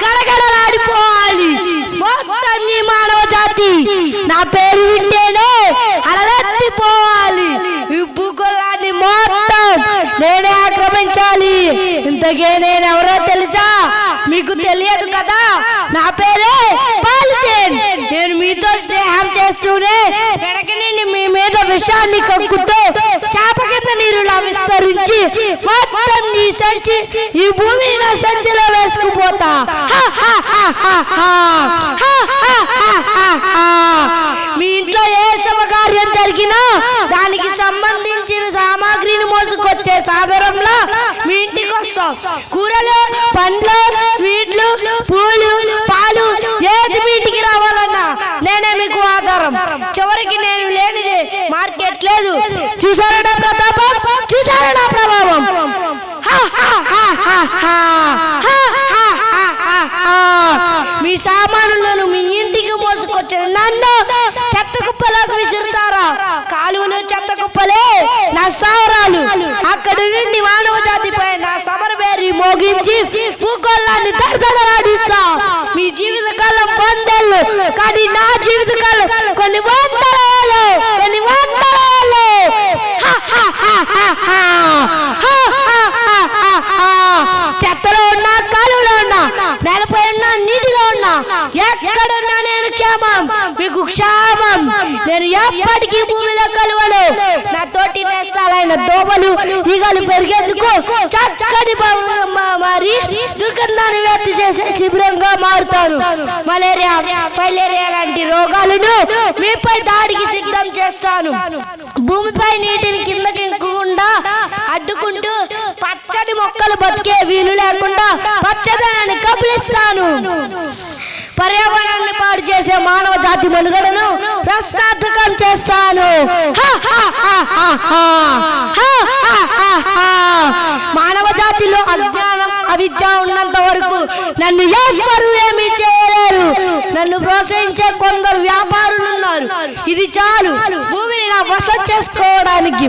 గడగడలాడిపోవాలి మొత్తం నీ మానవ జాతి. నా పేరు వింటేనే అలవెత్తిపోవాలి. ఈ భూగోళాన్ని మొత్తం నేనే ఆక్రమించాలి. ఇంతకే నేనెవరో తెలుసా? మీకు తెలియదు కదా. నా పేరే పాలిథేన్. నేను మీతో స్నేహం చేస్తూనే వెనకనే మీ మీద విషాన్ని కక్కుతూ చేప కింద నీరులా విస్తరించి మొత్తం నీ సంచి ఈ భూమిని నా సంచిలో వేసుకుపోతా. మీ ఇంట్లో ఏ శుభకార్యం జరిగినా దానికి సంబంధించిన సామాగ్రిని మోసుకొచ్చే సాదరంలో మీ ఇంటికి వస్తాం. కూరలు, పండ్లు, స్వీట్లు, పూలు, పాలు ఏది మీ ఇంటికి రావాలన్నా నేనే మీకు ఆధారం. చివరికి నేను లేనిది మార్కెట్ లేదు. చూసారా నా ప్రతాపం? చూసారా నా ప్రభావం? మీ సామానులను మీ ఇంటికి మోసుకొచ్చిన నన్ను చెత్త కుప్పలకు విసురుతారా? కాలువలు చెత్త కుప్పలే నా స్థావరాలు. అక్కడి నుండి మానవ జాతిపై నా సమరబేరి మోగించి భూగోళాన్ని దడదడలాడిస్తా. మీ జీవితకాలం 100 ఏళ్ళు, కానీ నా జీవితకాలం కొన్ని 100 ఏళ్ళు, కొన్ని 100 ఏళ్ళు. చెత్తలో ఉన్నా, కాలువలో ఉన్నా, నేలపై ఉన్నా, నీటిలో ఉన్నా, ఎక్కడున్నా నేను క్షేమం, మీకు క్షేమం. నేను ఎప్పటికీ భూమిలో కలవను. నా తోటి నేస్తాలైన దోమలు, ఈగలు పెరిగేందుకు చక్కటి మరి దుర్గంధాన్ని వ్యాప్తి చేసే శిబిరంగా మారుతాను. మలేరియా, ఫైలేరియా లాంటి రోగాలను మీపై దాడికి సిద్ధం చేస్తాను. భూమిపై నీటిని కిందకి ఇంకకుండా అడ్డుకుంటూ పచ్చడి మొక్కలు బతికే వీలు లేకుండా పచ్చదనాన్ని కబలిస్తాను. పర్యావరణాన్ని పాడు చేసే మానవ జాతి మనుగడను ప్రశ్నార్థకం చేస్తాను. మానవ జాతిలో అజ్ఞానం, అవిద్య ఉన్నంత వరకు నన్ను ఎవ్వరూ ఏమీ చేయలేరు. నన్ను ప్రోత్సహించే కొందరు వ్యాపారులు ఉన్నారు. ఇది చాలు భూమిని నా వశం చేసుకోవడానికి.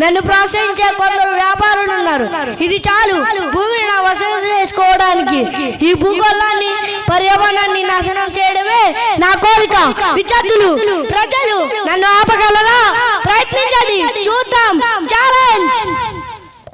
నన్ను ప్రోత్సహించే కొందరు వ్యాపారులు ఉన్నారు. ఇది చాలు భూమిని నా వశం చేసుకోవడానికి. ఈ భూగోళాన్ని, పర్యావరణాన్ని నాశనం చేయడమే నా కోరిక. విద్యార్థులు, ప్రజలు నన్ను ఆపగలరా? ప్రయత్నించండి, చూద్దాం. ఛాలెంజ్.